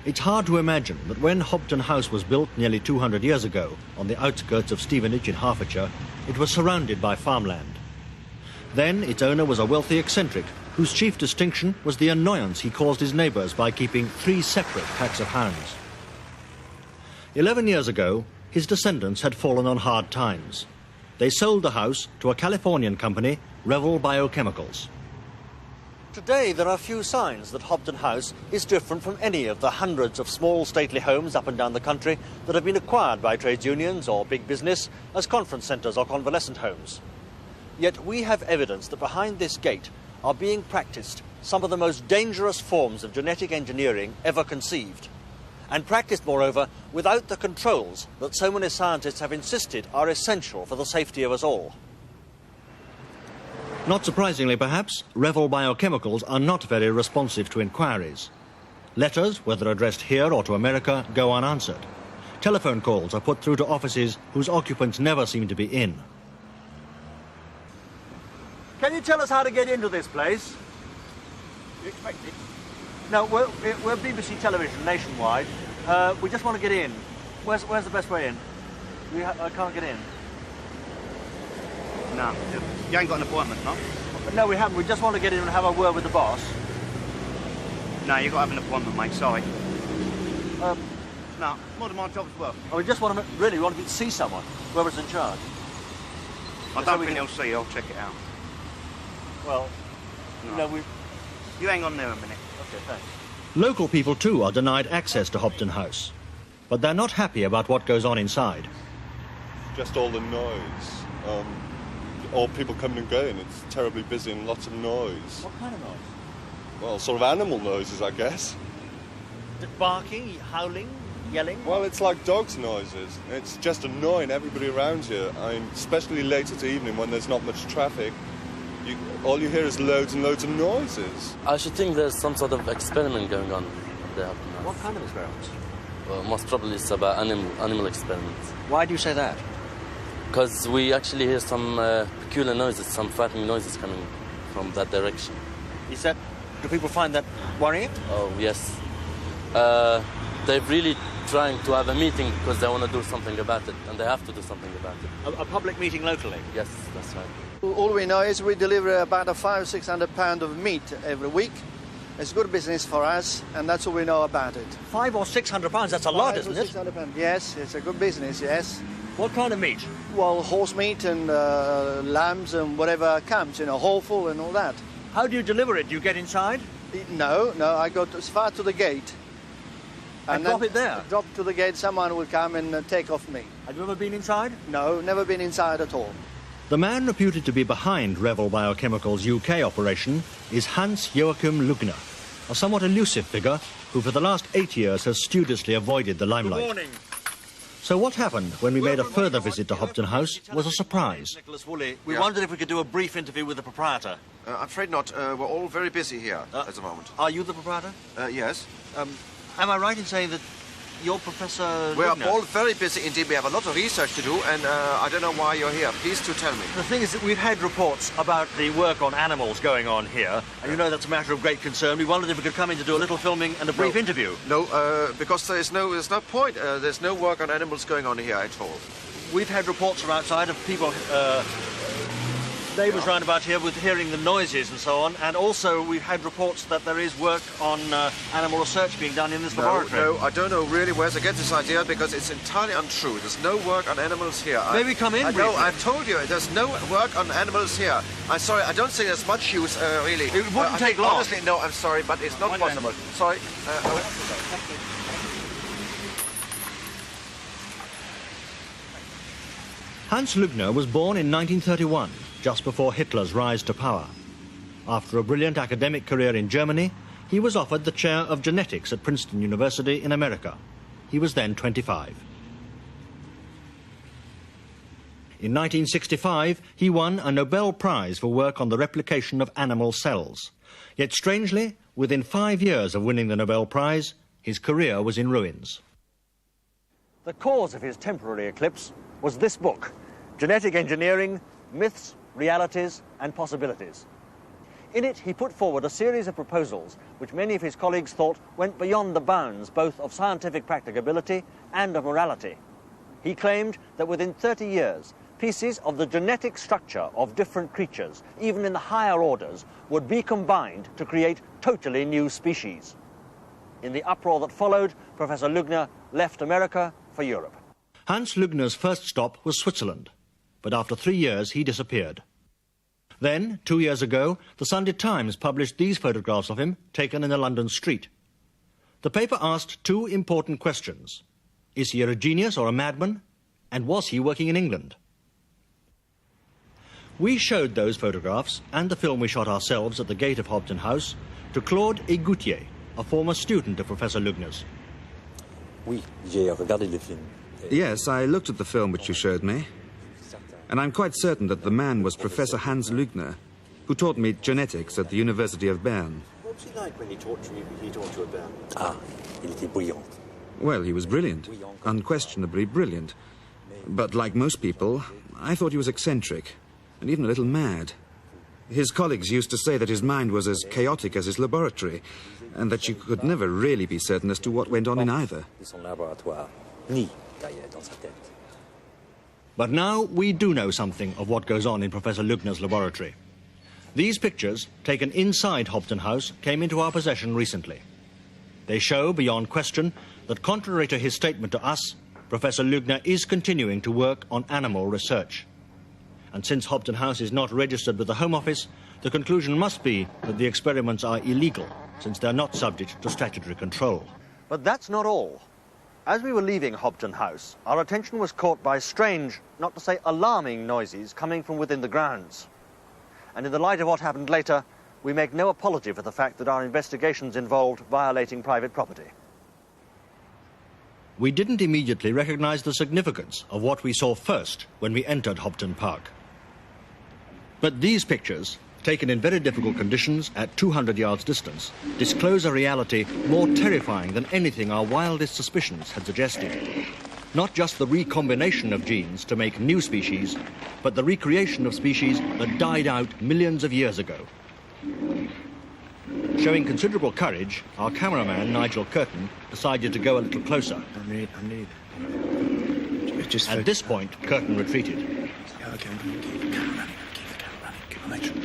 It's hard to imagine that when Hobden House was built nearly 200 years ago on the outskirts of Stevenage in Hertfordshire, it was surrounded by farmland. Then its owner was a wealthy eccentric whose chief distinction was the annoyance he caused his neighbours by keeping 3 separate packs of hounds. 11 years ago, his descendants had fallen on hard times. They sold the house to a Californian company, Revel Biochemicals. Today, there are few signs that Hobden House is different from any of the hundreds of small stately homes up and down the country that have been acquired by trades unions or big business as conference centres or convalescent homes. Yet we have evidence that behind this gate are being practised some of the most dangerous forms of genetic engineering ever conceived, and practised, moreover, without the controls that so many scientists have insisted are essential for the safety of us all. Not surprisingly, perhaps, Revel Biochemicals are not very responsive to inquiries. Letters, whether addressed here or to America, go unanswered. Telephone calls are put through to offices whose occupants never seem to be in. Can you tell us how to get into this place? You expect it? No, we're BBC Television nationwide. We just want to get in. Where's the best way in? I can't get in. No, you ain't got an appointment, no? No, we haven't. We just want to get in and have a word with the boss. No, you've got to have an appointment, mate, sorry. No, more than my job's worth. Oh, we just want to, really, we want to see someone, whoever's in charge. I don't think they'll see you, I'll check it out. Well, no. You know, You hang on there a minute. Okay, thanks. Local people, too, are denied access to Hobden House. But they're not happy about what goes on inside. Just all the noise. All people coming and going. It's terribly busy and lots of noise. What kind of noise? Well, sort of animal noises, I guess. Barking, howling, yelling? Well, it's like dogs' noises. It's just annoying everybody around here. I mean, especially late at evening when there's not much traffic. All you hear is loads and loads of noises. I should think there's some sort of experiment going on there. What kind of experiments? Well, most probably it's about animal experiments. Why do you say that? Because we actually hear some peculiar noises, some frightening noises coming from that direction. Do people find that worrying? Oh, yes. They're really trying to have a meeting because they want to do something about it, and they have to do something about it. A public meeting locally? Yes, that's right. All we know is we deliver about £500–600 of meat every week. It's good business for us, and that's all we know about it. £500 or £600, that's a lot, isn't it? £500–600, yes, it's a good business, yes. What kind of meat? Well, horse meat and lambs and whatever comes, you know, offal and all that. How do you deliver it? Do you get inside? No, I go as far to the gate. And drop it there? Drop to the gate, someone will come and take off me. Have you ever been inside? No, never been inside at all. The man reputed to be behind Revel Biochemicals' UK operation is Hans-Joachim Lugner, a somewhat elusive figure who for the last 8 years has studiously avoided the limelight. Good morning. So what happened when we made a further visit to Hobden House was a surprise. Nicholas Woolley. We wondered if we could do a brief interview with the proprietor. I'm afraid not. We're all very busy here at the moment. Are you the proprietor? Yes. Am I right in saying that you're Professor We are Lugner? all very busy indeed. We have a lot of research to do, and I don't know why you're here. Please do tell me. The thing is that we've had reports about the work on animals going on here, and you know that's a matter of great concern. We wondered if we could come in to do a little filming and a brief interview. No, because there's no point. There's no work on animals going on here at all. We've had reports from outside of people, neighbours round about here with hearing the noises and so on, and also we've had reports that there is work on animal research being done in this laboratory. No, I don't know really where to get this idea because it's entirely untrue. There's no work on animals here. Maybe come in briefly. No, I've told you, there's no work on animals here. I'm sorry, I don't think there's much use, really. It wouldn't take long. Honestly, no, I'm sorry, but it's not possible. Sorry. Hans Lugner was born in 1931, just before Hitler's rise to power. After a brilliant academic career in Germany, he was offered the chair of genetics at Princeton University in America. He was then 25. In 1965, he won a Nobel Prize for work on the replication of animal cells. Yet strangely, within 5 years of winning the Nobel Prize, his career was in ruins. The cause of his temporary eclipse was this book, Genetic Engineering, Myths, Realities and Possibilities. In it, he put forward a series of proposals which many of his colleagues thought went beyond the bounds both of scientific practicability and of morality. He claimed that within 30 years, pieces of the genetic structure of different creatures, even in the higher orders, would be combined to create totally new species. In the uproar that followed, Professor Lügner left America for Europe. Hans Lügner's first stop was Switzerland, but after 3 years he disappeared. Then, 2 years ago, the Sunday Times published these photographs of him taken in a London street. The paper asked 2 important questions. Is he a genius or a madman? And was he working in England? We showed those photographs and the film we shot ourselves at the gate of Hobden House to Claude Egoutier, a former student of Professor Lügner's. Oui, j'ai regardé le film. Yes, I looked at the film which you showed me. And I'm quite certain that the man was Professor Hans Lügner, who taught me genetics at the University of Bern. What was he like when he taught you at Bern? Ah, il était brillant. Well, he was brilliant, unquestionably brilliant. But like most people, I thought he was eccentric, and even a little mad. His colleagues used to say that his mind was as chaotic as his laboratory, and that you could never really be certain as to what went on in either. But now we do know something of what goes on in Professor Lügner's laboratory. These pictures, taken inside Hobden House, came into our possession recently. They show, beyond question, that contrary to his statement to us, Professor Lügner is continuing to work on animal research. And since Hobden House is not registered with the Home Office, the conclusion must be that the experiments are illegal, since they're not subject to statutory control. But that's not all. As we were leaving Hobden House, our attention was caught by strange, not to say alarming, noises coming from within the grounds. And in the light of what happened later, we make no apology for the fact that our investigations involved violating private property. We didn't immediately recognize the significance of what we saw first when we entered Hobden Park. But these pictures, taken in very difficult conditions at 200 yards distance, disclose a reality more terrifying than anything our wildest suspicions had suggested. Not just the recombination of genes to make new species, but the recreation of species that died out millions of years ago. Showing considerable courage, our cameraman, Nigel Curtin, decided to go a little closer. At this point, Curtin retreated. Okay, keep the camera running, keep the camera running, keep the